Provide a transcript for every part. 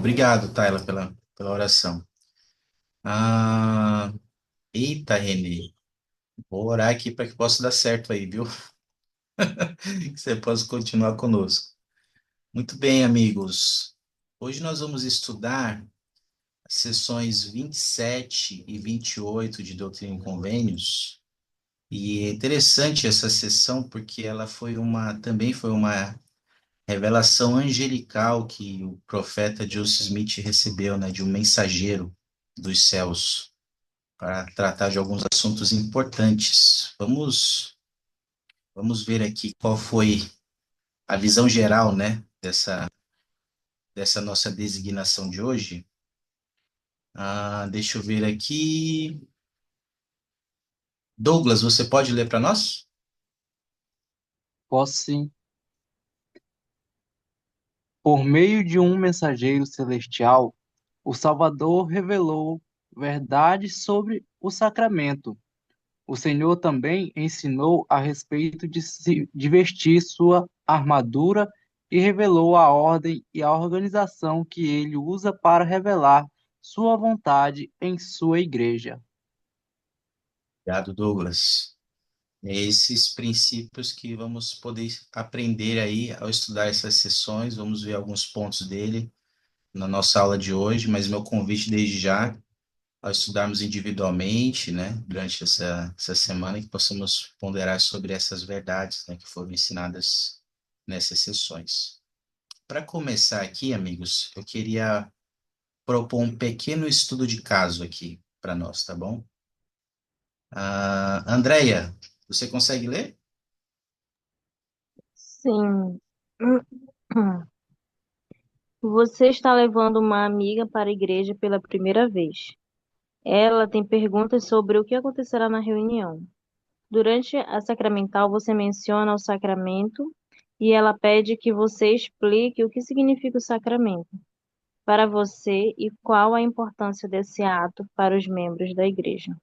Obrigado, Tayla, pela oração. Ah, eita, Renê. Vou orar aqui para que possa dar certo aí, viu? Que você possa continuar conosco. Muito bem, amigos. Hoje nós vamos estudar as sessões 27 e 28 de Doutrina e Convênios. E é interessante essa sessão porque ela também foi uma revelação angelical que o profeta Joseph Smith recebeu, né, de um mensageiro dos céus para tratar de alguns assuntos importantes. Vamos ver aqui qual foi a visão geral, né, dessa nossa designação de hoje. Deixa eu ver aqui. Douglas, você pode ler para nós? Posso sim. Por meio de um mensageiro celestial, o Salvador revelou verdades sobre o sacramento. O Senhor também ensinou a respeito de vestir sua armadura e revelou a ordem e a organização que ele usa para revelar sua vontade em sua igreja. Obrigado, Douglas. Esses princípios que vamos poder aprender aí ao estudar essas sessões, vamos ver alguns pontos dele na nossa aula de hoje, mas meu convite desde já, ao estudarmos individualmente, né, durante essa semana, que possamos ponderar sobre essas verdades, né, que foram ensinadas nessas sessões. Para começar aqui, amigos, eu queria propor um pequeno estudo de caso aqui para nós, tá bom? Andréia, você consegue ler? Sim. Você está levando uma amiga para a igreja pela primeira vez. Ela tem perguntas sobre o que acontecerá na reunião. Durante a sacramental, você menciona o sacramento e ela pede que você explique o que significa o sacramento para você e qual a importância desse ato para os membros da igreja.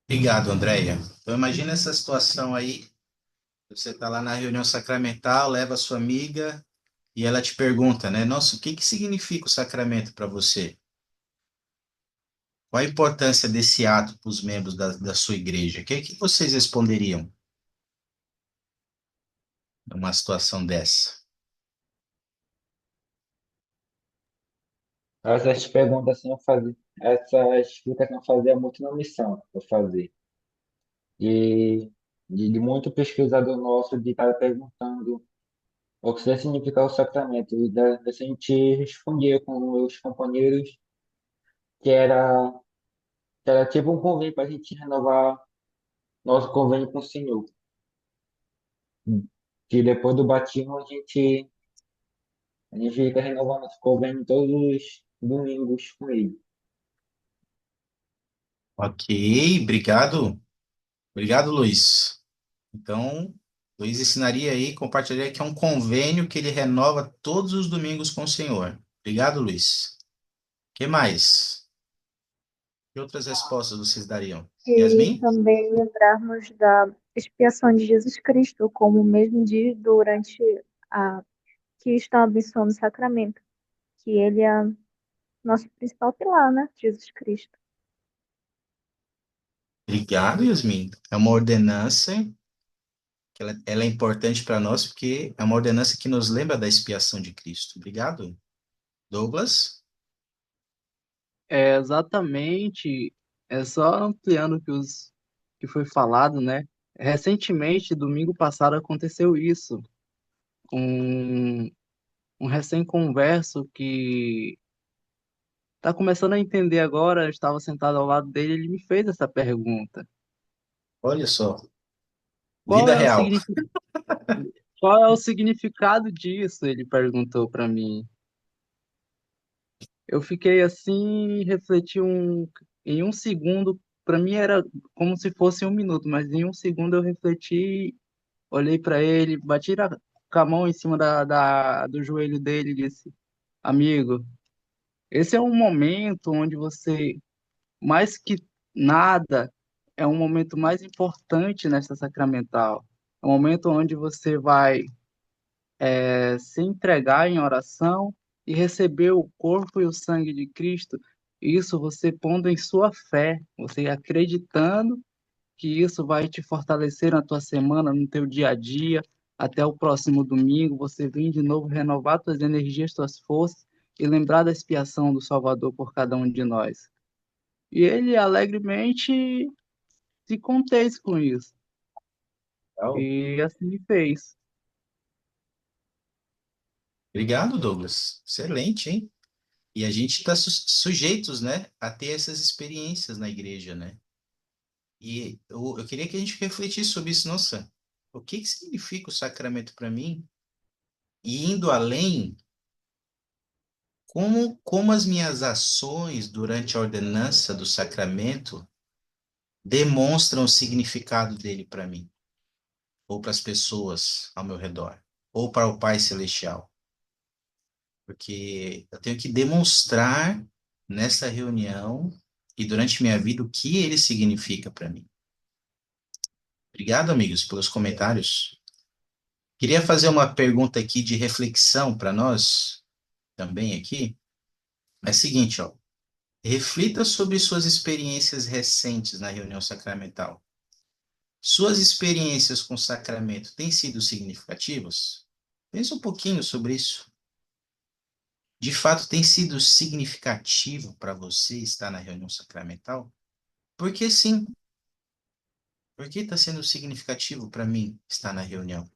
Obrigado, Andréia. Então, imagina essa situação aí. Você está lá na reunião sacramental, leva a sua amiga e ela te pergunta, né? Nossa, o que que significa o sacramento para você? Qual a importância desse ato para os membros da sua igreja? O que que vocês responderiam numa situação dessa? Essas perguntas assim eu fazia, essa explicação eu fazia muito na missão, eu fazia. E de muito pesquisador nosso de estar perguntando o que significa o sacramento. E dessa a gente respondia com meus companheiros que era, que era tipo um convênio para a gente renovar nosso convênio com o Senhor. Que depois do batismo a gente fica renovando nosso convênio todos os domingos com ele. Ok, obrigado. Obrigado, Luiz. Então, Luiz ensinaria aí, compartilharia que é um convênio que ele renova todos os domingos com o Senhor. Obrigado, Luiz. Que mais? Que outras respostas vocês dariam? E Yasmin? também lembrarmos da expiação de Jesus Cristo, como mesmo diz durante a que está abençoando o sacramento, que ele é nosso principal pilar, né? Jesus Cristo. Obrigado, Yasmin. É uma ordenança que ela é importante para nós porque é uma ordenança que nos lembra da expiação de Cristo. Obrigado. Douglas? É exatamente, é só ampliando que foi falado, né? Recentemente, domingo passado, aconteceu isso. Um, um recém-converso que está começando a entender agora, eu estava sentado ao lado dele, ele me fez essa pergunta. Olha só, Qual vida é o real. significado, qual é o significado disso? Ele perguntou para mim. Eu fiquei assim, refleti em um segundo. Para mim era como se fosse um minuto, mas em um segundo eu refleti, olhei para ele, com a mão em cima do joelho dele e disse: Amigo, esse é um momento onde você, mais que nada, é um momento mais importante nessa sacramental. É um momento onde você vai se entregar em oração e receber o corpo e o sangue de Cristo, isso você pondo em sua fé, você acreditando que isso vai te fortalecer na tua semana, no teu dia a dia, até o próximo domingo, você vir de novo renovar tuas energias, tuas forças e lembrar da expiação do Salvador por cada um de nós. E ele alegremente se conteve com isso. Legal. E assim fez. Obrigado, Douglas. Excelente, hein? E a gente está sujeitos, né, a ter essas experiências na igreja, né? E eu queria que a gente refletisse sobre isso. Nossa, o que que significa o sacramento para mim? E indo além, como as minhas ações durante a ordenança do sacramento demonstram o significado dele para mim, ou para as pessoas ao meu redor, ou para o Pai Celestial. Porque eu tenho que demonstrar nessa reunião e durante minha vida o que ele significa para mim. Obrigado, amigos, pelos comentários. Queria fazer uma pergunta aqui de reflexão para nós, também aqui. É o seguinte, ó. Reflita sobre suas experiências recentes na reunião sacramental. Suas experiências com o sacramento têm sido significativas? Pensa um pouquinho sobre isso. De fato, tem sido significativo para você estar na reunião sacramental? Porque sim, porque está sendo significativo para mim estar na reunião?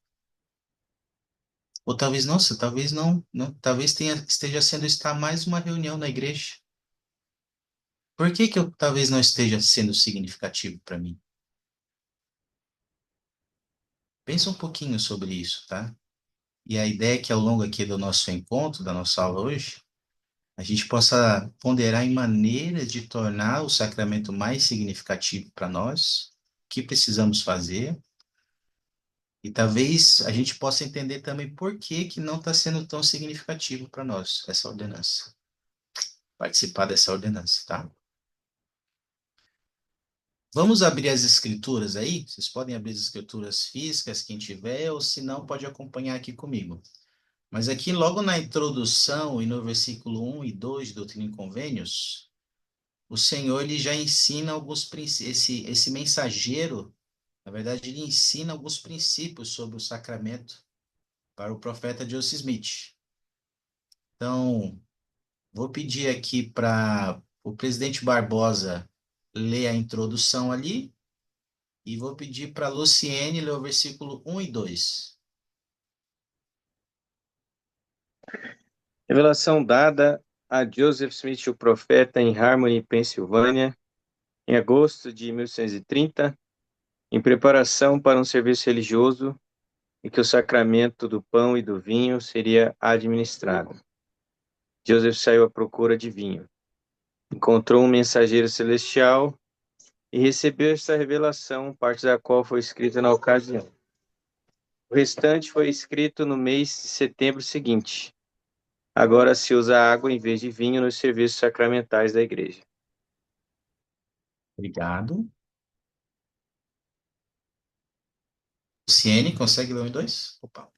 Ou talvez, nossa, talvez não, talvez esteja sendo estar mais uma reunião na igreja. Por que que eu talvez não esteja sendo significativo para mim? Pensa um pouquinho sobre isso, tá? E a ideia é que ao longo aqui do nosso encontro, da nossa aula hoje, a gente possa ponderar em maneiras de tornar o sacramento mais significativo para nós, o que precisamos fazer, e talvez a gente possa entender também por que que não está sendo tão significativo para nós essa ordenança, participar dessa ordenança, tá? Vamos abrir as escrituras aí? Vocês podem abrir as escrituras físicas, quem tiver, ou se não, pode acompanhar aqui comigo. Mas aqui, logo na introdução e no versículo 1 e 2 de Doutrina e Convênios, o Senhor ele já ensina alguns princípios, esse mensageiro, na verdade, ele ensina alguns princípios sobre o sacramento para o profeta Joseph Smith. Então, vou pedir aqui para o presidente Barbosa ler a introdução ali e vou pedir para a Luciene ler o versículo 1 e 2. Revelação dada a Joseph Smith, o profeta, em Harmony, Pensilvânia, em agosto de 1830, em preparação para um serviço religioso em que o sacramento do pão e do vinho seria administrado. Joseph saiu à procura de vinho. Encontrou um mensageiro celestial e recebeu esta revelação, parte da qual foi escrita na ocasião. O restante foi escrito no mês de setembro seguinte. Agora se usa água em vez de vinho nos serviços sacramentais da igreja. Obrigado. Luciene, consegue ler o 1 e 2? Opa.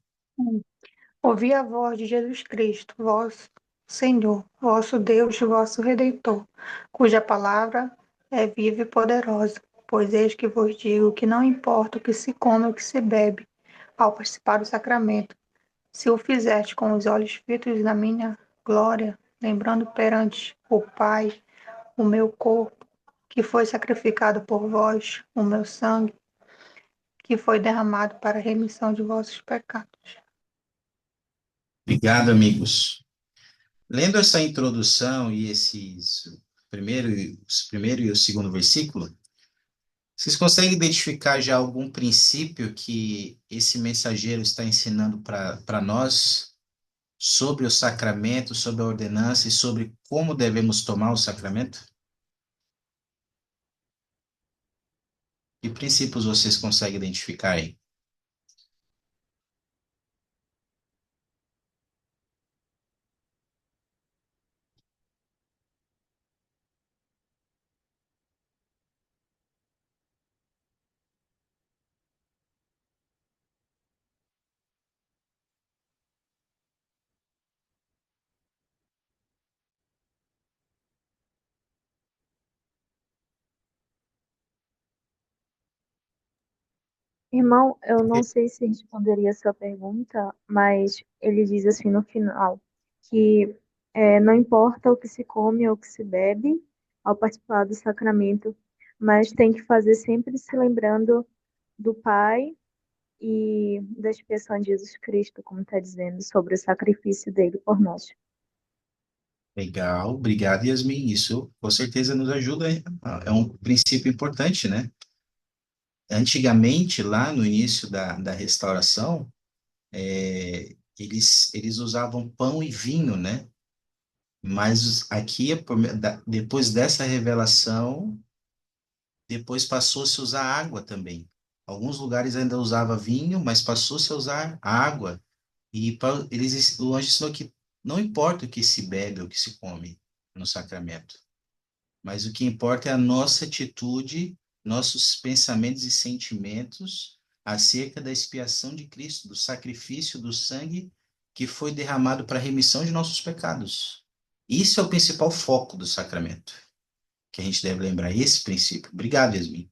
Ouvi a voz de Jesus Cristo, vosso Senhor, vosso Deus, vosso Redentor, cuja palavra é viva e poderosa. Pois eis que vos digo que não importa o que se come ou o que se bebe, ao participar do sacramento, se o fizeste com os olhos fitos na minha glória, lembrando perante o Pai o meu corpo, que foi sacrificado por vós, o meu sangue, que foi derramado para a remissão de vossos pecados. Obrigado, amigos. Lendo essa introdução e primeiro e o segundo versículo, vocês conseguem identificar já algum princípio que esse mensageiro está ensinando para nós sobre o sacramento, sobre a ordenança e sobre como devemos tomar o sacramento? Que princípios vocês conseguem identificar aí? Irmão, eu não sei se responderia a sua pergunta, mas ele diz assim no final que não importa o que se come ou o que se bebe ao participar do sacramento, mas tem que fazer sempre se lembrando do Pai e da expiação de Jesus Cristo, como está dizendo, sobre o sacrifício dele por nós. Legal, obrigado, Yasmin. Isso com certeza nos ajuda, hein? É um princípio importante, né? Antigamente, lá no início da restauração, eles usavam pão e vinho, né? Mas aqui, depois dessa revelação, depois passou-se a usar água também. Alguns lugares ainda usava vinho, mas passou-se a usar água. E o anjo ensinou que não importa o que se bebe ou o que se come no sacramento, mas o que importa é a nossa atitude, nossos pensamentos e sentimentos acerca da expiação de Cristo, do sacrifício do sangue que foi derramado para a remissão de nossos pecados. Isso é o principal foco do sacramento, que a gente deve lembrar, esse princípio. Obrigado, Yasmin. O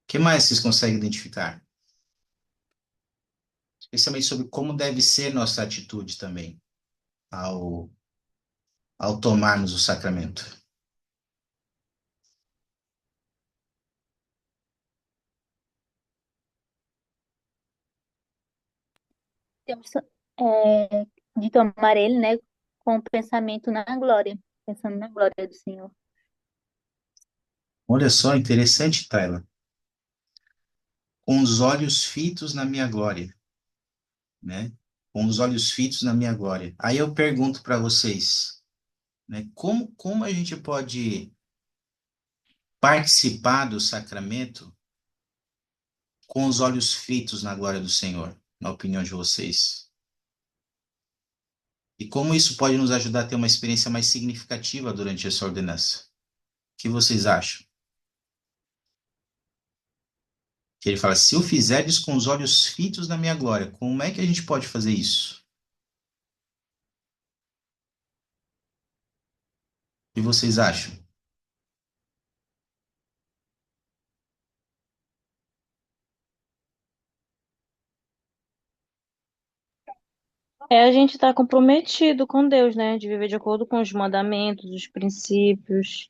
que mais vocês conseguem identificar? Especialmente sobre como deve ser nossa atitude também ao, ao tomarmos o sacramento. Temos de tomar ele, né, com o pensamento na glória, pensando na glória do Senhor. Olha só, interessante, Tayla. Com os olhos fitos na minha glória, né? Com os olhos fitos na minha glória. Aí eu pergunto para vocês, né? Como a gente pode participar do sacramento com os olhos fitos na glória do Senhor, na opinião de vocês? E como isso pode nos ajudar a ter uma experiência mais significativa durante essa ordenança? O que vocês acham? Que ele fala, se o fizerdes com os olhos fitos na minha glória, como é que a gente pode fazer isso? O que vocês acham? A gente está comprometido com Deus, né? De viver de acordo com os mandamentos, os princípios.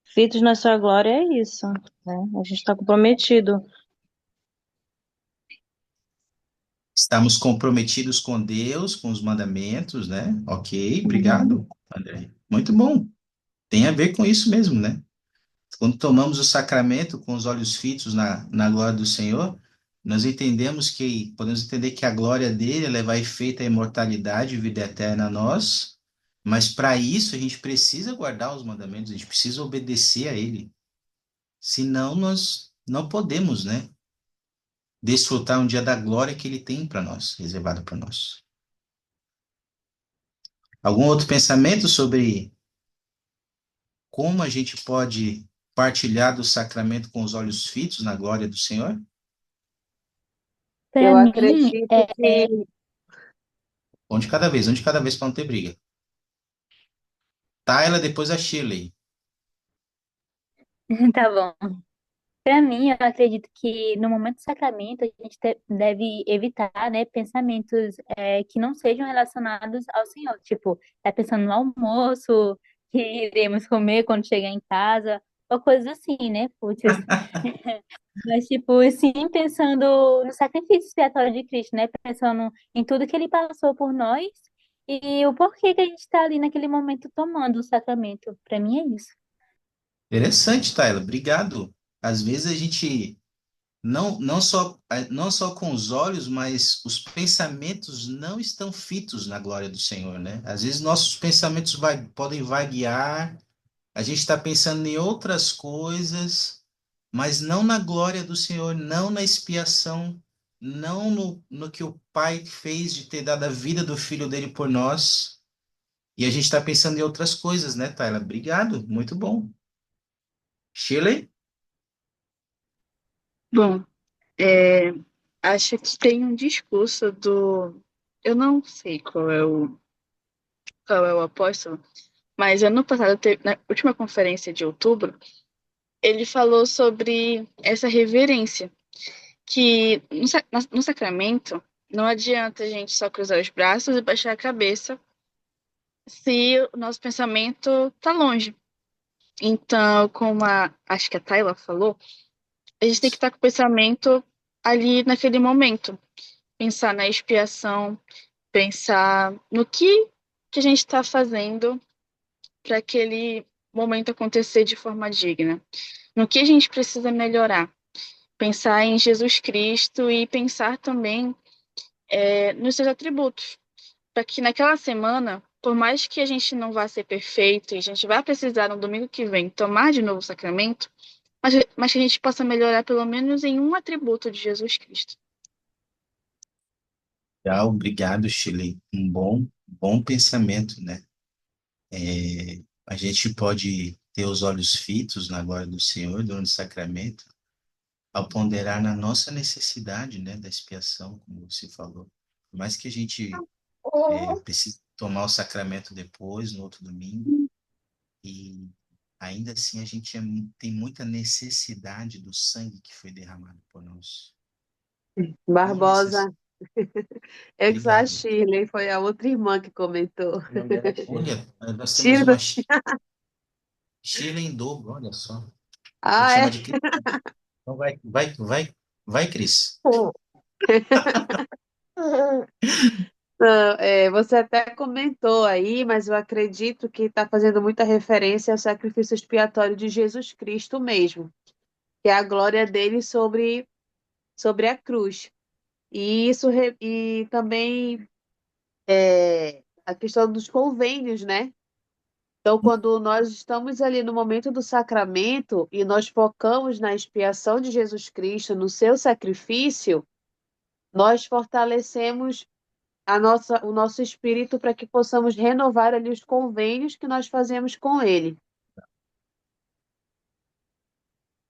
Feitos na sua glória é isso, né? A gente está comprometido. Estamos comprometidos com Deus, com os mandamentos, né? Ok, Uhum. obrigado, André. Muito bom. Tem a ver com isso mesmo, né? Quando tomamos o sacramento com os olhos fitos na glória do Senhor, nós entendemos podemos entender que a glória dele ela vai efeito a imortalidade e vida eterna a nós, mas para isso a gente precisa guardar os mandamentos, a gente precisa obedecer a ele. Senão nós não podemos, né? Desfrutar um dia da glória que ele tem para nós, reservado para nós. Algum outro pensamento sobre como a gente pode partilhar do sacramento com os olhos fitos na glória do Senhor? Para Eu mim, acredito que Um de cada vez para não ter briga. Tayla, depois a Shirley. tá bom. Para mim, eu acredito que no momento do sacramento a gente deve evitar, né, pensamentos que não sejam relacionados ao Senhor. Tipo, tá pensando no almoço, que iremos comer quando chegar em casa, ou coisas assim, né, fúteis. Mas, tipo, sim, pensando no sacrifício expiatório de Cristo, né, pensando em tudo que ele passou por nós e o porquê que a gente está ali naquele momento tomando o sacramento. Para mim é isso. Interessante, Tayla, obrigado. Às vezes a gente não só com os olhos, mas os pensamentos não estão fitos na glória do Senhor, né? Às vezes nossos pensamentos podem vaguear, a gente está pensando em outras coisas, mas não na glória do Senhor, não na expiação, não no que o Pai fez de ter dado a vida do Filho dele por nós. E a gente está pensando em outras coisas, né, Tayla? Obrigado, muito bom. Shirley? Bom, é, acho que tem um discurso do. Eu não sei qual é o apóstolo, mas ano passado, na última conferência de outubro, ele falou sobre essa reverência. que no sacramento não adianta a gente só cruzar os braços e baixar a cabeça se o nosso pensamento tá longe. Então, como acho que a Tayla falou, a gente tem que estar com o pensamento ali naquele momento. Pensar na expiação, pensar no que a gente está fazendo para aquele momento acontecer de forma digna. No que a gente precisa melhorar. Pensar em Jesus Cristo e pensar também nos seus atributos. Para que naquela semana, por mais que a gente não vá ser perfeito e a gente vai precisar no domingo que vem tomar de novo o sacramento, mas que a gente possa melhorar pelo menos em um atributo de Jesus Cristo. Obrigado, Shirley. Um bom pensamento, né? A gente pode ter os olhos fitos na glória do Senhor durante o sacramento, ao ponderar na nossa necessidade, né, da expiação, como você falou. Por mais que a gente precise tomar o sacramento depois, no outro domingo, e ainda assim a gente tem muita necessidade do sangue que foi derramado por nós. Tão necess... Barbosa, é que a Obrigado. Shirley foi a outra irmã que comentou. O nome dela é Shirley. Olha, nós temos uma Shirley. Shirley em dobro, olha só. A gente Ah, chama é? de Cris. Então vai, Cris. Não, você até comentou aí, mas eu acredito que está fazendo muita referência ao sacrifício expiatório de Jesus Cristo mesmo, que é a glória dele sobre a cruz. E isso e também a questão dos convênios, né? Então, quando nós estamos ali no momento do sacramento e nós focamos na expiação de Jesus Cristo, no seu sacrifício, nós fortalecemos o nosso espírito para que possamos renovar ali os convênios que nós fazemos com ele.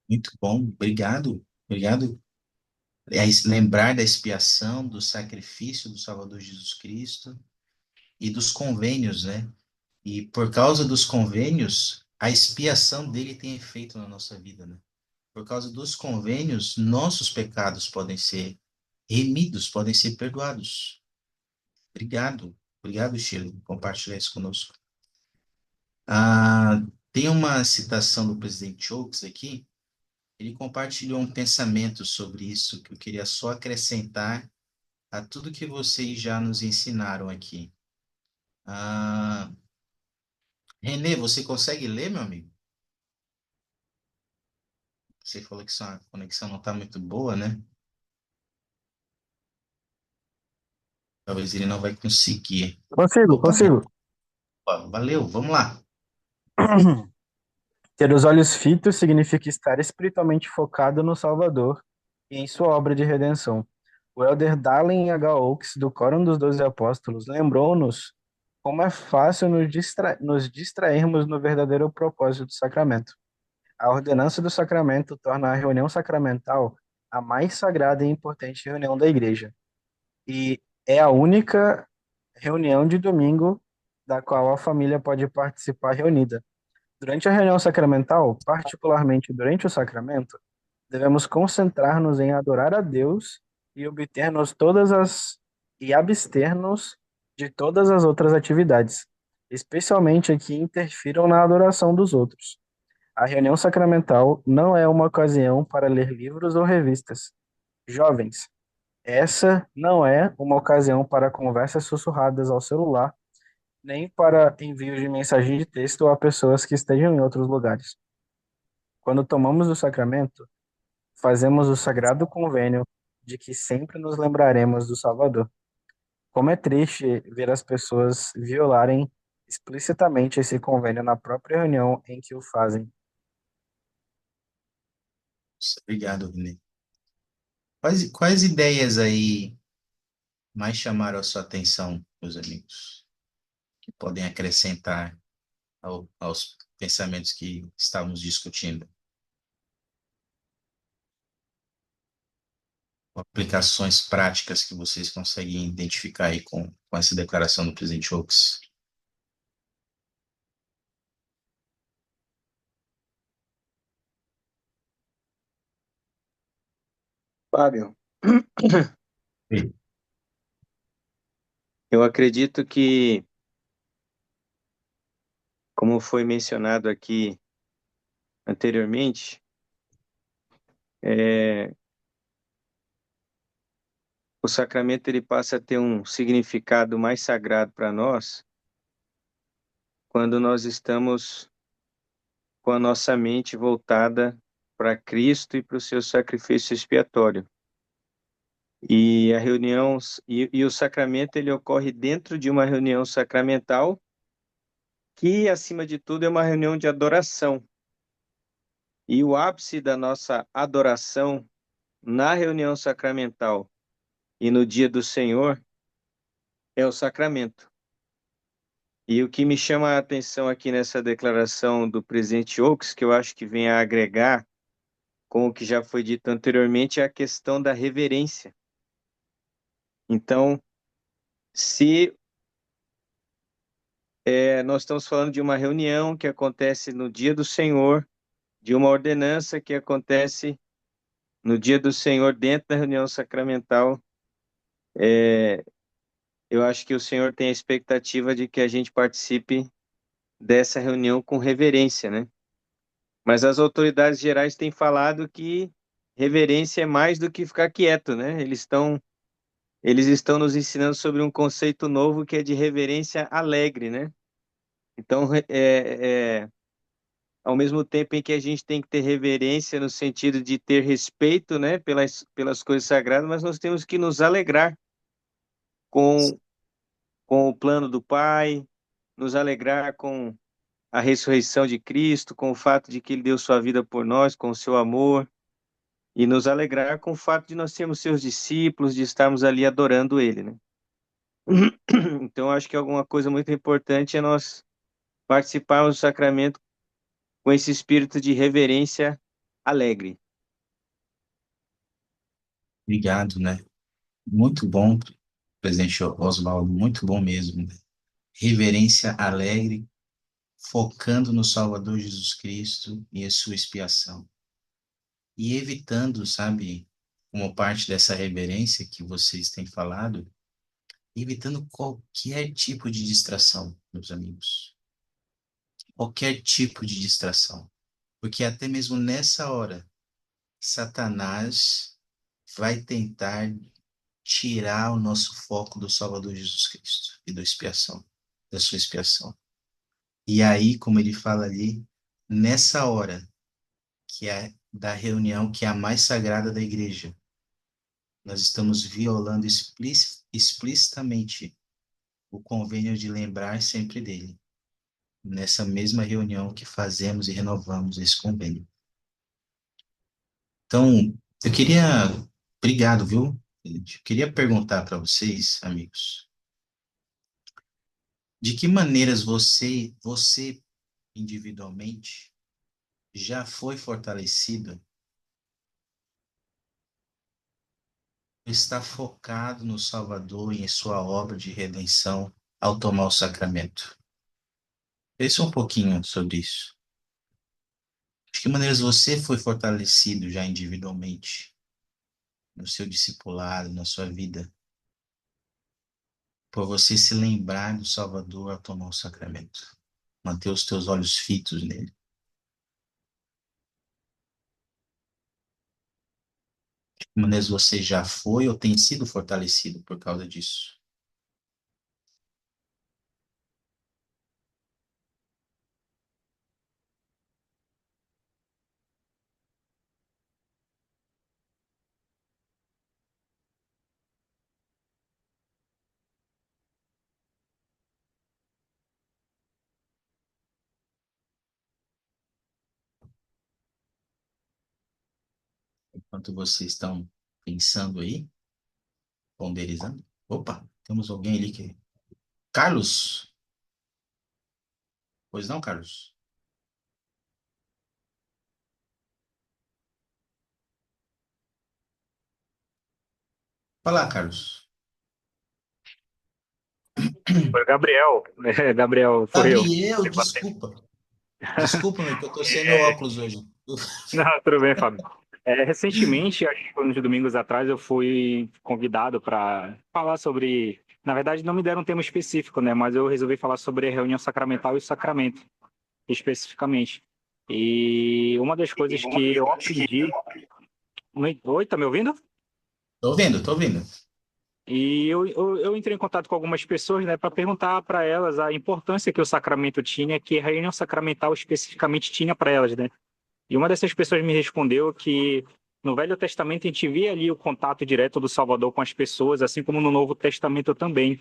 Muito bom, obrigado. Obrigado. Lembrar da expiação, do sacrifício do Salvador Jesus Cristo e dos convênios, né? E por causa dos convênios, a expiação dele tem efeito na nossa vida, né? Por causa dos convênios, nossos pecados podem ser remidos, podem ser perdoados. Obrigado. Obrigado, Sheila, por compartilhar isso conosco. Tem uma citação do presidente Oaks aqui. Ele compartilhou um pensamento sobre isso que eu queria só acrescentar a tudo que vocês já nos ensinaram aqui. Ah, Renê, você consegue ler, meu amigo? Você falou que sua conexão não está muito boa, né? Talvez ele não vai conseguir. Consigo, Opa, consigo. valeu, vamos lá. Ter os olhos fitos significa estar espiritualmente focado no Salvador e em sua obra de redenção. O elder Dallin H. Oaks, do Quórum dos Doze Apóstolos, lembrou-nos como é fácil nos distrairmos no verdadeiro propósito do sacramento. A ordenança do sacramento torna a reunião sacramental a mais sagrada e importante reunião da igreja. E é a única reunião de domingo da qual a família pode participar reunida. Durante a reunião sacramental, particularmente durante o sacramento, devemos concentrar-nos em adorar a Deus e abster-nos de todas as outras atividades, especialmente as que interfiram na adoração dos outros. A reunião sacramental não é uma ocasião para ler livros ou revistas. Jovens, essa não é uma ocasião para conversas sussurradas ao celular, nem para envio de mensagem de texto a pessoas que estejam em outros lugares. Quando tomamos o sacramento, fazemos o sagrado convênio de que sempre nos lembraremos do Salvador. Como é triste ver as pessoas violarem explicitamente esse convênio na própria reunião em que o fazem. Obrigado, Renê. Quais ideias aí mais chamaram a sua atenção, meus amigos, que podem acrescentar aos pensamentos que estávamos discutindo? Aplicações práticas que vocês conseguem identificar aí com essa declaração do presidente Oaks? Fábio, Sim. eu acredito que, como foi mencionado aqui anteriormente, é, o sacramento ele passa a ter um significado mais sagrado para nós quando nós estamos com a nossa mente voltada para Cristo e para o seu sacrifício expiatório. E a reunião e o sacramento ele ocorre dentro de uma reunião sacramental que, acima de tudo, é uma reunião de adoração. E o ápice da nossa adoração na reunião sacramental e no dia do Senhor é o sacramento. E o que me chama a atenção aqui nessa declaração do presidente Oaks, que eu acho que vem a agregar com o que já foi dito anteriormente, é a questão da reverência. Então, se nós estamos falando de uma reunião que acontece no dia do Senhor, de uma ordenança que acontece no dia do Senhor dentro da reunião sacramental, eu acho que o Senhor tem a expectativa de que a gente participe dessa reunião com reverência, né? Mas as autoridades gerais têm falado que reverência é mais do que ficar quieto, né? Eles estão nos ensinando sobre um conceito novo que é de reverência alegre, né? Então, ao mesmo tempo em que a gente tem que ter reverência no sentido de ter respeito, né, pelas coisas sagradas, mas nós temos que nos alegrar com, com o plano do Pai, nos alegrar com a ressurreição de Cristo, com o fato de que Ele deu sua vida por nós, com o seu amor, e nos alegrar com o fato de nós sermos seus discípulos, de estarmos ali adorando Ele, né? Então, acho que alguma coisa muito importante é nós participarmos do sacramento com esse espírito de reverência alegre. Obrigado, né? Muito bom, presidente Oswaldo, muito bom mesmo, né? Reverência alegre, focando no Salvador Jesus Cristo e a sua expiação. E evitando, sabe, como parte dessa reverência que vocês têm falado, evitando qualquer tipo de distração, meus amigos. Qualquer tipo de distração. Porque até mesmo nessa hora, Satanás vai tentar tirar o nosso foco do Salvador Jesus Cristo e da sua expiação. E aí, como ele fala ali, nessa hora, que é da reunião que é a mais sagrada da igreja, nós estamos violando explicitamente o convênio de lembrar sempre dele, nessa mesma reunião que fazemos e renovamos esse convênio. Então, eu queria, obrigado, viu? Eu queria perguntar para vocês, amigos, de que maneiras você individualmente já foi fortalecido, está focado no Salvador e em sua obra de redenção ao tomar o sacramento? Pense um pouquinho sobre isso. De que maneiras você foi fortalecido já individualmente, no seu discipulado, na sua vida, por você se lembrar do Salvador ao tomar o sacramento? Manter os teus olhos fitos nele. De que maneiras você já foi ou tem sido fortalecido por causa disso? Enquanto vocês estão pensando aí, ponderizando. Opa, temos alguém ali que... Carlos? Pois não, Carlos? Fala, Carlos. Foi Gabriel, né? Gabriel, foi eu. Gabriel, desculpa. Desculpa, meu, que eu tô sem meu É, óculos hoje. não, tudo bem, Fábio. Recentemente, acho que foi uns domingos atrás, eu fui convidado para falar sobre. Na verdade, não me deram um tema específico, né? Mas eu resolvi falar sobre a reunião sacramental e o sacramento, especificamente. E uma das coisas que eu aprendi. Oi, tá me ouvindo? Tô ouvindo, tô ouvindo. E eu entrei em contato com algumas pessoas, né, para perguntar para elas a importância que o sacramento tinha, que a reunião sacramental especificamente tinha para elas, né? E uma dessas pessoas me respondeu que no Velho Testamento a gente via ali o contato direto do Salvador com as pessoas, assim como no Novo Testamento também.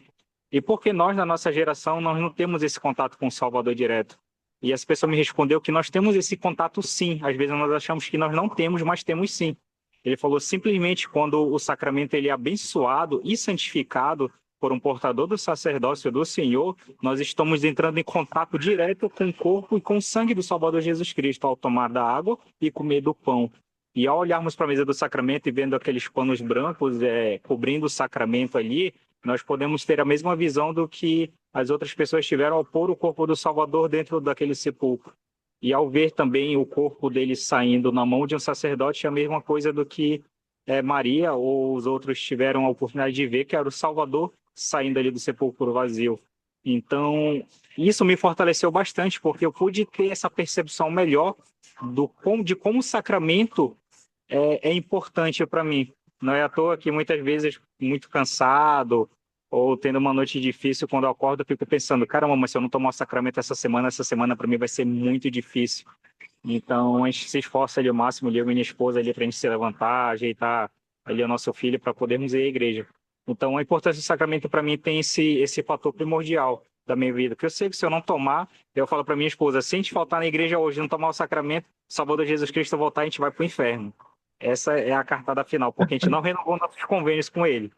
E por que nós, na nossa geração, nós não temos esse contato com o Salvador direto? E essa pessoa me respondeu que nós temos esse contato sim. Às vezes nós achamos que nós não temos, mas temos sim. Ele falou simplesmente quando o sacramento ele é abençoado e santificado por um portador do sacerdócio do Senhor, nós estamos entrando em contato direto com o corpo e com o sangue do Salvador Jesus Cristo ao tomar da água e comer do pão. E ao olharmos para a mesa do sacramento e vendo aqueles panos brancos cobrindo o sacramento ali, nós podemos ter a mesma visão do que as outras pessoas tiveram ao pôr o corpo do Salvador dentro daquele sepulcro. E ao ver também o corpo dele saindo na mão de um sacerdote, é a mesma coisa do que Maria ou os outros tiveram a oportunidade de ver, que era o Salvador saindo ali do sepulcro vazio. Então, isso me fortaleceu bastante, porque eu pude ter essa percepção melhor de como o sacramento é importante para mim. Não é à toa que muitas vezes, muito cansado, ou tendo uma noite difícil, quando eu acordo, eu fico pensando, caramba, mas se eu não tomar o sacramento essa semana para mim vai ser muito difícil. Então, a gente se esforça ali ao máximo, eu e minha esposa ali para a gente se levantar, ajeitar ali o nosso filho para podermos ir à igreja. Então, a importância do sacramento para mim tem esse fator primordial da minha vida, que eu sei que se eu não tomar, eu falo para minha esposa, se a gente faltar na igreja hoje e não tomar o sacramento, o Salvador Jesus Cristo voltar, a gente vai para o inferno. Essa é a cartada final, porque a gente não renovou nossos convênios com ele.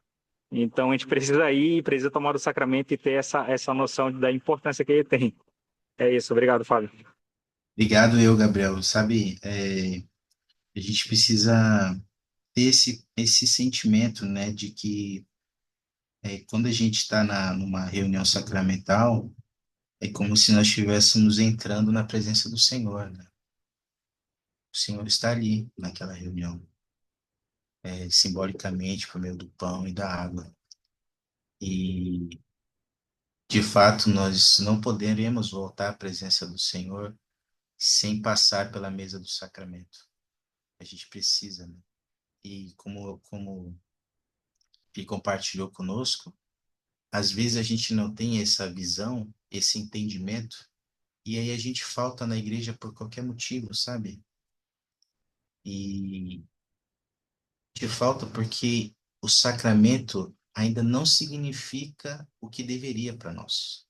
Então, a gente precisa ir, precisa tomar o sacramento e ter essa noção da importância que ele tem. É isso, obrigado, Fábio. Obrigado, Gabriel. Sabe, a gente precisa ter esse sentimento, né, de que quando a gente está numa reunião sacramental, é como se nós estivéssemos entrando na presença do Senhor, né? O Senhor está ali naquela reunião, simbolicamente por meio do pão e da água. E, de fato, nós não poderemos voltar à presença do Senhor sem passar pela mesa do sacramento. A gente precisa, né? E como ele compartilhou conosco, às vezes a gente não tem essa visão, esse entendimento, e aí a gente falta na igreja por qualquer motivo, sabe? E de falta porque o sacramento ainda não significa o que deveria para nós.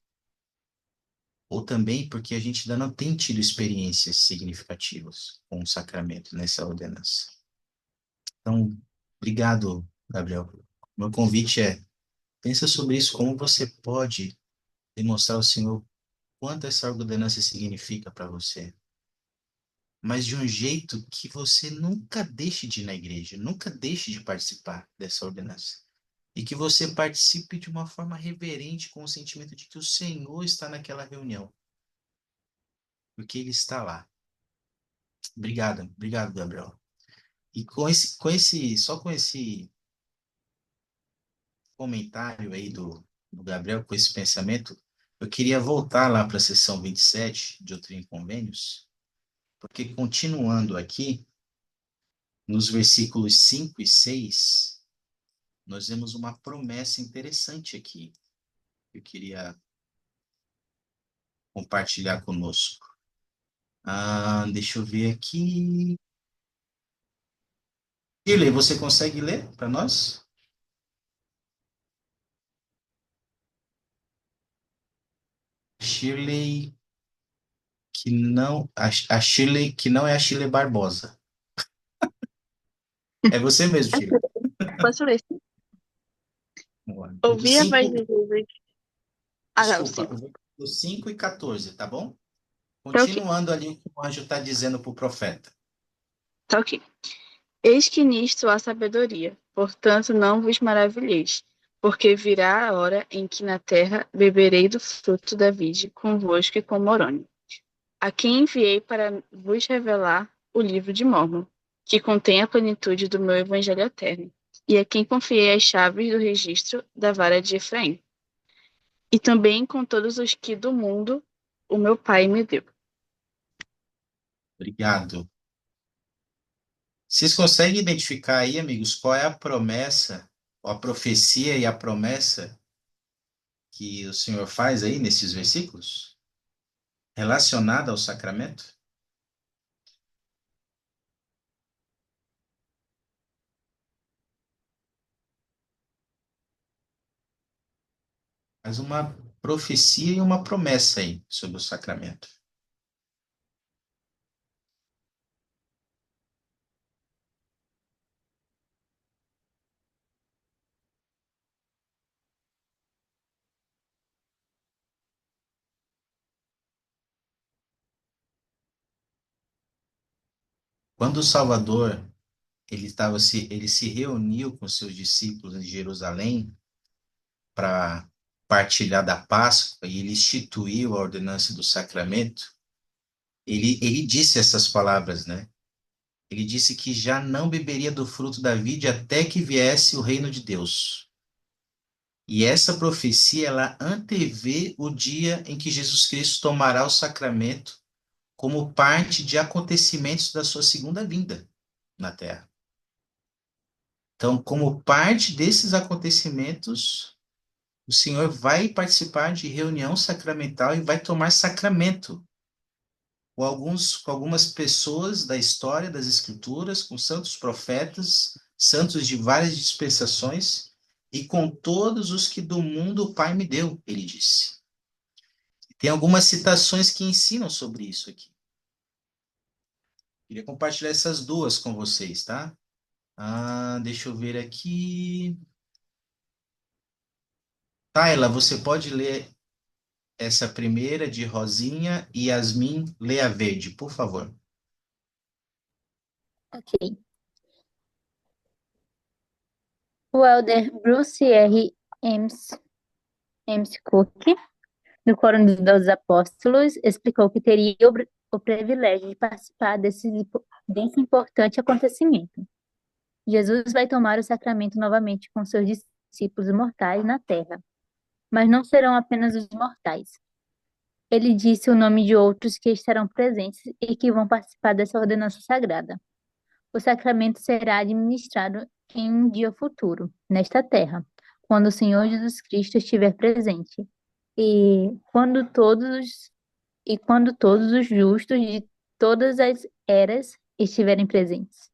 Ou também porque a gente ainda não tem tido experiências significativas com o sacramento nessa ordenança. Então, obrigado, Gabriel. Meu convite pensa sobre isso, como você pode demonstrar ao Senhor quanto essa ordenança significa para você, mas de um jeito que você nunca deixe de ir na igreja, nunca deixe de participar dessa ordenança. E que você participe de uma forma reverente, com o sentimento de que o Senhor está naquela reunião, porque Ele está lá. Obrigado, Gabriel. E só com esse comentário aí do Gabriel, com esse pensamento, eu queria voltar lá para a sessão 27 de Doutrina e Convênios, porque continuando aqui, nos versículos 5 e 6, nós vemos uma promessa interessante aqui, que eu queria compartilhar conosco. Deixa eu ver aqui. Shirley, você consegue ler para nós? Shirley, a Shirley que não é a Shirley Barbosa. É você mesmo, Shirley. Posso ler? Do Ouvi a voz 5, de Jesus. Não, sim. desculpa, do 5 e 14, tá bom? Tá ok. Continuando ali o que o anjo está dizendo para o profeta. Tá ok. Eis que nisto há sabedoria, portanto não vos maravilheis, porque virá a hora em que na terra beberei do fruto da vide convosco e com Moroni, a quem enviei para vos revelar o livro de Mórmon. que contém a plenitude do meu evangelho eterno, e a quem confiei as chaves do registro da vara de Efraim, e também com todos os que do mundo o meu Pai me deu. Obrigado. Vocês conseguem identificar aí, amigos, qual é a promessa, ou a profecia e a promessa que o Senhor faz aí nesses versículos, relacionada ao sacramento? Faz uma profecia e uma promessa aí sobre o sacramento. Quando o Salvador ele se reuniu com seus discípulos em Jerusalém para partilhar da Páscoa e ele instituiu a ordenança do sacramento, ele disse essas palavras, né? Ele disse que já não beberia do fruto da vide até que viesse o reino de Deus. E essa profecia, ela antevê o dia em que Jesus Cristo tomará o sacramento como parte de acontecimentos da sua segunda vinda na Terra. Então, como parte desses acontecimentos, o Senhor vai participar de reunião sacramental e vai tomar sacramento com algumas pessoas da história das Escrituras, com santos profetas, santos de várias dispensações, e com todos os que do mundo o Pai me deu, ele disse. Tem algumas citações que ensinam sobre isso aqui. Queria compartilhar essas duas com vocês, tá? Deixa eu ver aqui. Tayla, você pode ler essa primeira de Rosinha e Yasmin lê a verde, por favor. Ok. O elder Bruce R. Cook, do Quórum dos Apóstolos, explicou que teria o privilégio de participar desse importante acontecimento. Jesus vai tomar o sacramento novamente com seus discípulos mortais na terra, mas não serão apenas os mortais. Ele disse o nome de outros que estarão presentes e que vão participar dessa ordenança sagrada. O sacramento será administrado em um dia futuro, nesta terra, quando o Senhor Jesus Cristo estiver presente, e quando todos os justos de todas as eras estiverem presentes.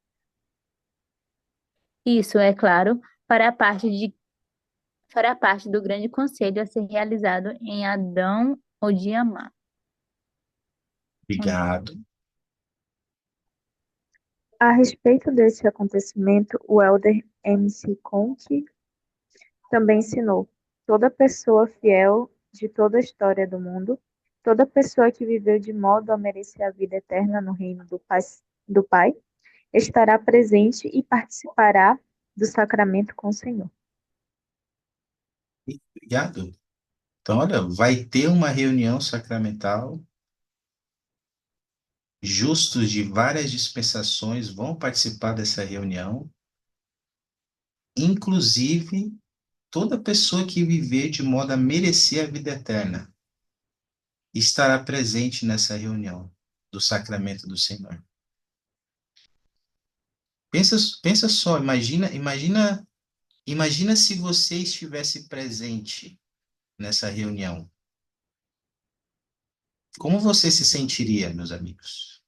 Isso, é claro, fará parte do grande conselho a ser realizado em Adão ou Diamá. Obrigado. A respeito desse acontecimento, o elder M.C. Conk também ensinou: toda pessoa fiel de toda a história do mundo, toda pessoa que viveu de modo a merecer a vida eterna no reino do Pai, estará presente e participará do sacramento com o Senhor. Obrigado. Então, olha, vai ter uma reunião sacramental, justos de várias dispensações vão participar dessa reunião, inclusive toda pessoa que viver de modo a merecer a vida eterna estará presente nessa reunião do sacramento do Senhor. Pensa só, imagina se você estivesse presente nessa reunião. Como você se sentiria, meus amigos?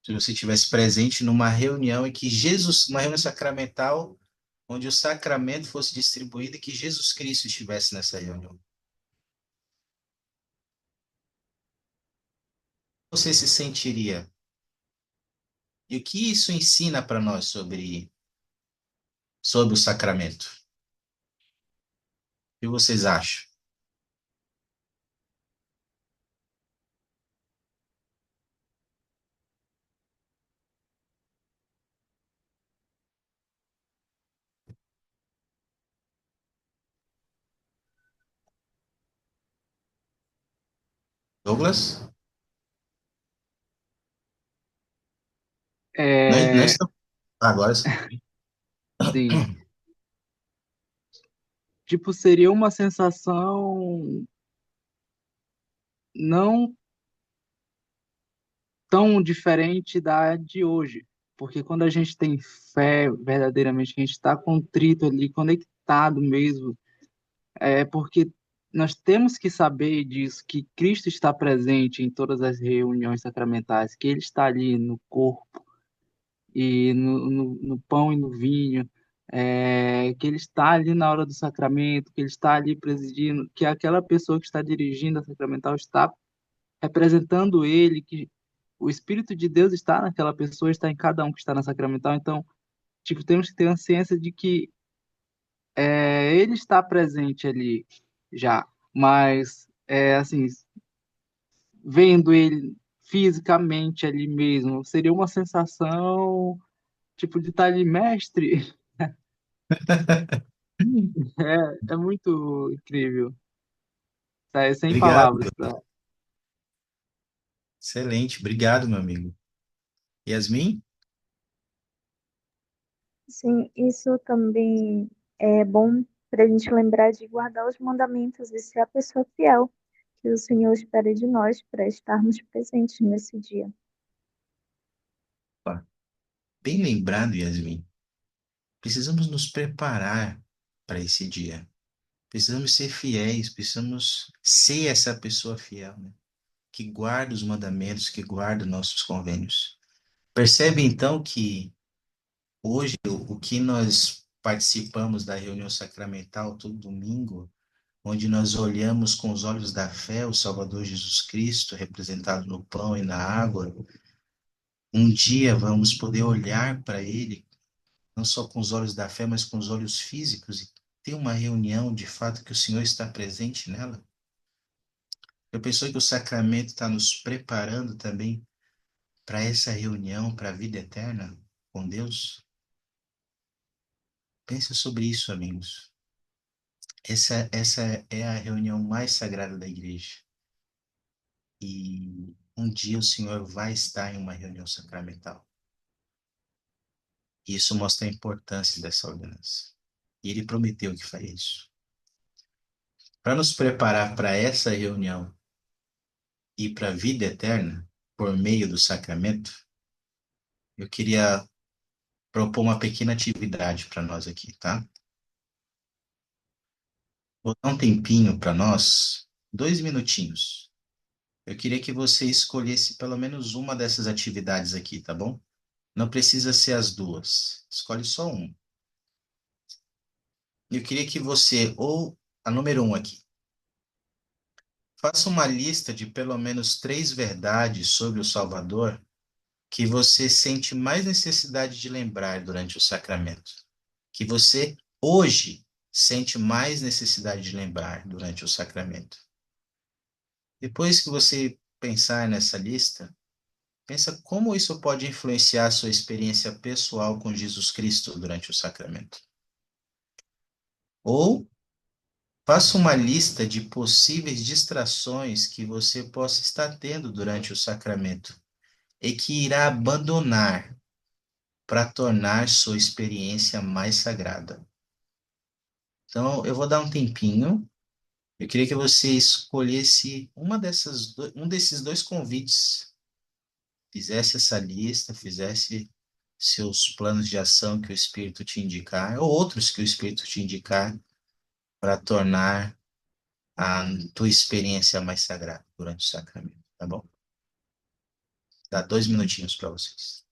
Se você estivesse presente numa reunião em que uma reunião sacramental, onde o sacramento fosse distribuído e que Jesus Cristo estivesse nessa reunião. Você se sentiria? E o que isso ensina para nós sobre o sacramento? O que vocês acham? Douglas? Não, estão. Agora sim. Sim. Tipo, seria uma sensação não tão diferente da de hoje. Porque quando a gente tem fé verdadeiramente, que a gente está contrito ali, conectado mesmo, é porque nós temos que saber disso, que Cristo está presente em todas as reuniões sacramentais, que Ele está ali no corpo e no pão e no vinho, que Ele está ali na hora do sacramento, que Ele está ali presidindo, que aquela pessoa que está dirigindo a sacramental está representando Ele, que o Espírito de Deus está naquela pessoa, está em cada um que está na sacramental. Então, tipo, temos que ter a ciência de que ele está presente ali já, mas assim, vendo ele fisicamente ali mesmo, seria uma sensação tipo de estar ali, mestre. É muito incrível. É sem Obrigado. palavras. Tá? Excelente. Obrigado, meu amigo. Yasmin? Sim, isso também é bom para a gente lembrar de guardar os mandamentos e ser a pessoa fiel que o Senhor espera de nós para estarmos presentes nesse dia. Opa, bem lembrado, Yasmin. Precisamos nos preparar para esse dia. Precisamos ser fiéis, precisamos ser essa pessoa fiel, né? Que guarda os mandamentos, que guarda nossos convênios. Percebe então que hoje o que nós participamos da reunião sacramental todo domingo, onde nós olhamos com os olhos da fé o Salvador Jesus Cristo, representado no pão e na água, um dia vamos poder olhar para Ele, não só com os olhos da fé, mas com os olhos físicos, e ter uma reunião de fato que o Senhor está presente nela. Eu penso que o sacramento está nos preparando também para essa reunião, para a vida eterna com Deus. Pensa sobre isso, amigos. Essa é a reunião mais sagrada da igreja. E um dia o Senhor vai estar em uma reunião sacramental. E isso mostra a importância dessa ordenança. E ele prometeu que faria isso. Para nos preparar para essa reunião e para a vida eterna, por meio do sacramento, eu queria propor uma pequena atividade para nós aqui, tá? Vou dar um tempinho para nós, 2 minutinhos. Eu queria que você escolhesse pelo menos uma dessas atividades aqui, tá bom? Não precisa ser as duas. Escolhe só uma. Eu queria que você, ou a número 1 aqui, faça uma lista de pelo menos 3 verdades sobre o Salvador que você sente mais necessidade de lembrar durante o sacramento. Que você, hoje, sente mais necessidade de lembrar durante o sacramento. Depois que você pensar nessa lista, pensa como isso pode influenciar a sua experiência pessoal com Jesus Cristo durante o sacramento. Ou faça uma lista de possíveis distrações que você possa estar tendo durante o sacramento e que irá abandonar para tornar sua experiência mais sagrada. Então, eu vou dar um tempinho. Eu queria que você escolhesse um desses 2 convites, fizesse essa lista, fizesse seus planos de ação que o Espírito te indicar, ou outros que o Espírito te indicar, para tornar a tua experiência mais sagrada durante o sacramento, tá bom? Dá 2 minutinhos para vocês.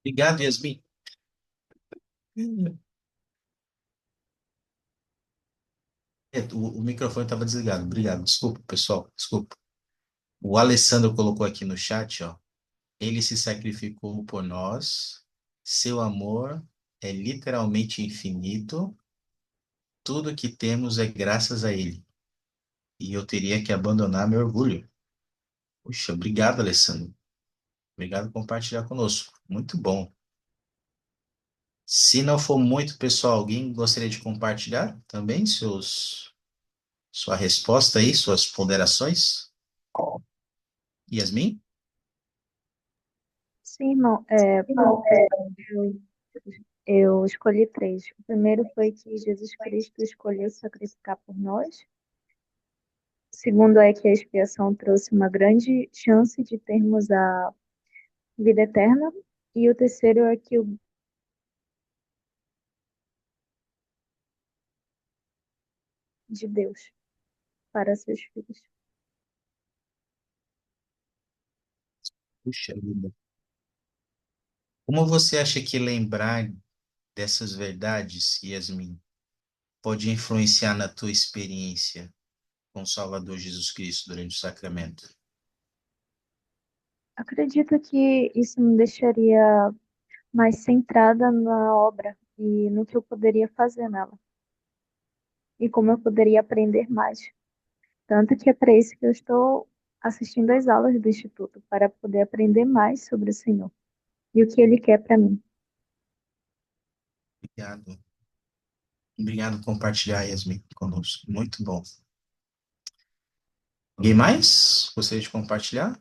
Obrigado, Yasmin. O microfone estava desligado. Obrigado. Desculpa, pessoal. Desculpa. O Alessandro colocou aqui no chat, ó. Ele se sacrificou por nós. Seu amor é literalmente infinito. Tudo que temos é graças a ele. E eu teria que abandonar meu orgulho. Puxa, obrigado, Alessandro. Obrigado por compartilhar conosco. Muito bom. Se não for muito, pessoal, alguém gostaria de compartilhar também sua resposta aí, suas ponderações? Yasmin? Sim, irmão. Eu, eu escolhi três. O primeiro foi que Jesus Cristo escolheu se sacrificar por nós. O segundo é que a expiação trouxe uma grande chance de termos a vida eterna. E o terceiro é que o de Deus para seus filhos. Puxa vida. Como você acha que lembrar dessas verdades, Yasmin, pode influenciar na tua experiência com o Salvador Jesus Cristo durante o sacramento? Acredito que isso me deixaria mais centrada na obra e no que eu poderia fazer nela. E como eu poderia aprender mais. Tanto que é para isso que eu estou assistindo às aulas do Instituto, para poder aprender mais sobre o Senhor e o que Ele quer para mim. Obrigado. Obrigado por compartilhar, Yasmin, conosco. Muito bom. Alguém mais gostaria de compartilhar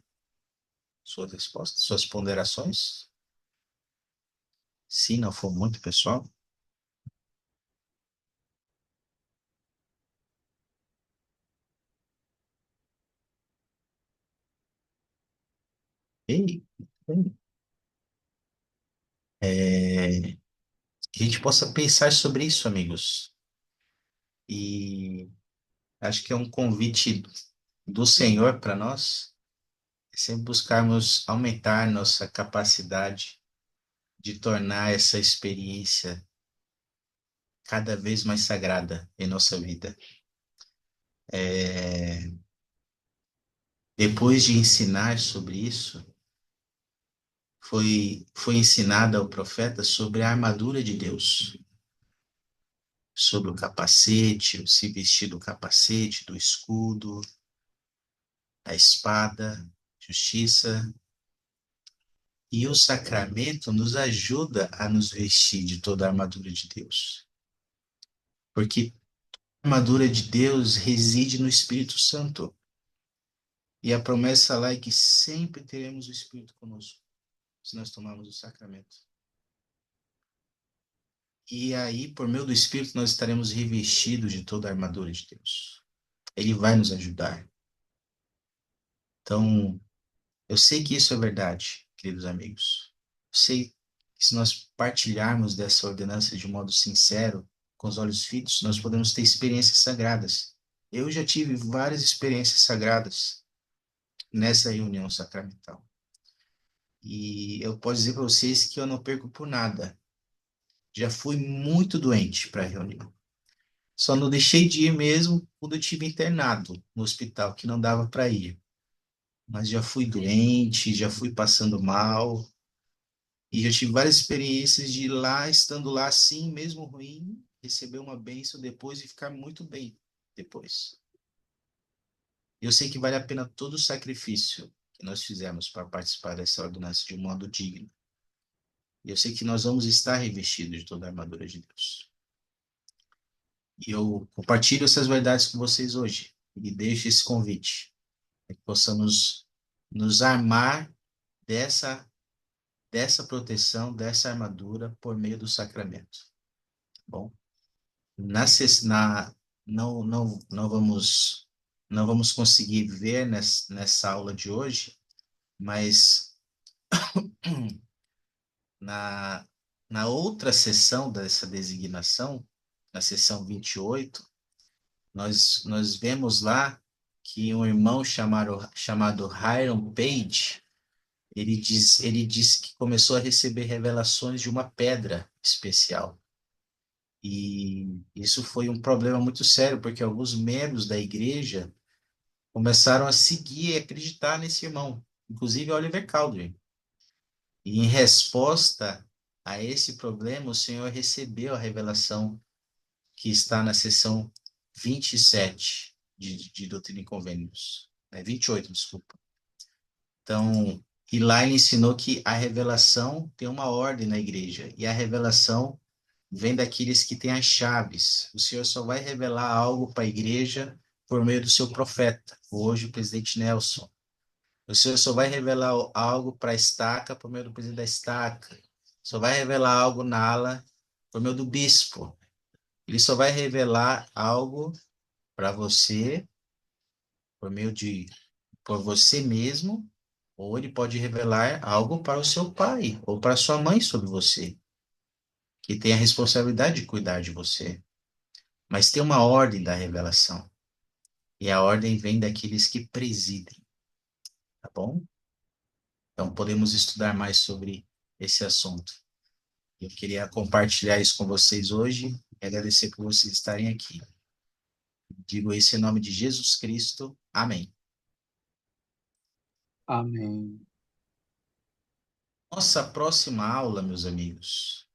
suas respostas, suas ponderações? Se não for muito, pessoal. Ei, que a gente possa pensar sobre isso, amigos. E acho que é um convite do Senhor para nós, é sempre buscarmos aumentar nossa capacidade de tornar essa experiência cada vez mais sagrada em nossa vida. Depois de ensinar sobre isso, foi ensinada ao profeta sobre a armadura de Deus, sobre o capacete, se vestir do capacete, do escudo, a espada, justiça. E o sacramento nos ajuda a nos vestir de toda a armadura de Deus. Porque a armadura de Deus reside no Espírito Santo. E a promessa lá é que sempre teremos o Espírito conosco, se nós tomarmos o sacramento. E aí, por meio do Espírito, nós estaremos revestidos de toda a armadura de Deus. Ele vai nos ajudar. Então, eu sei que isso é verdade, queridos amigos. Eu sei que se nós partilharmos dessa ordenança de modo sincero, com os olhos fitos, nós podemos ter experiências sagradas. Eu já tive várias experiências sagradas nessa reunião sacramental. E eu posso dizer para vocês que eu não perco por nada. Já fui muito doente para a reunião. Só não deixei de ir mesmo quando eu tive internado no hospital, que não dava para ir. Mas já fui doente, já fui passando mal, e já tive várias experiências de ir lá, estando lá assim, mesmo ruim, receber uma bênção depois e ficar muito bem depois. Eu sei que vale a pena todo o sacrifício que nós fizemos para participar dessa ordenança de um modo digno. E eu sei que nós vamos estar revestidos de toda a armadura de Deus. E eu compartilho essas verdades com vocês hoje e deixo esse convite para que possamos nos armar dessa proteção, dessa armadura por meio do sacramento. Tá bom? Na, na, não vamos conseguir ver nessa aula de hoje, mas na, na outra sessão dessa designação, na sessão 28, nós vemos lá que um irmão chamado Hiram Page, Ele disse que começou a receber revelações de uma pedra especial. E isso foi um problema muito sério, porque alguns membros da igreja começaram a seguir e acreditar nesse irmão, inclusive Oliver Cowdery. E em resposta a esse problema, o Senhor recebeu a revelação que está na seção 27 de Doutrina e Convênios. 28, desculpa. Então, e lá ele ensinou que a revelação tem uma ordem na igreja, e a revelação vem daqueles que têm as chaves. O Senhor só vai revelar algo para a igreja por meio do seu profeta, hoje o presidente Nelson. O Senhor só vai revelar algo para a estaca por meio do presidente da estaca. Só vai revelar algo na ala por meio do bispo. Ele só vai revelar algo para você por meio de por você mesmo, ou ele pode revelar algo para o seu pai ou para sua mãe sobre você, que tem a responsabilidade de cuidar de você. Mas tem uma ordem da revelação, e a ordem vem daqueles que presidem, tá bom? Então podemos estudar mais sobre esse assunto. Eu queria compartilhar isso com vocês hoje e agradecer por vocês estarem aqui. Digo isso em nome de Jesus Cristo. Amém. Amém. Nossa próxima aula, meus amigos,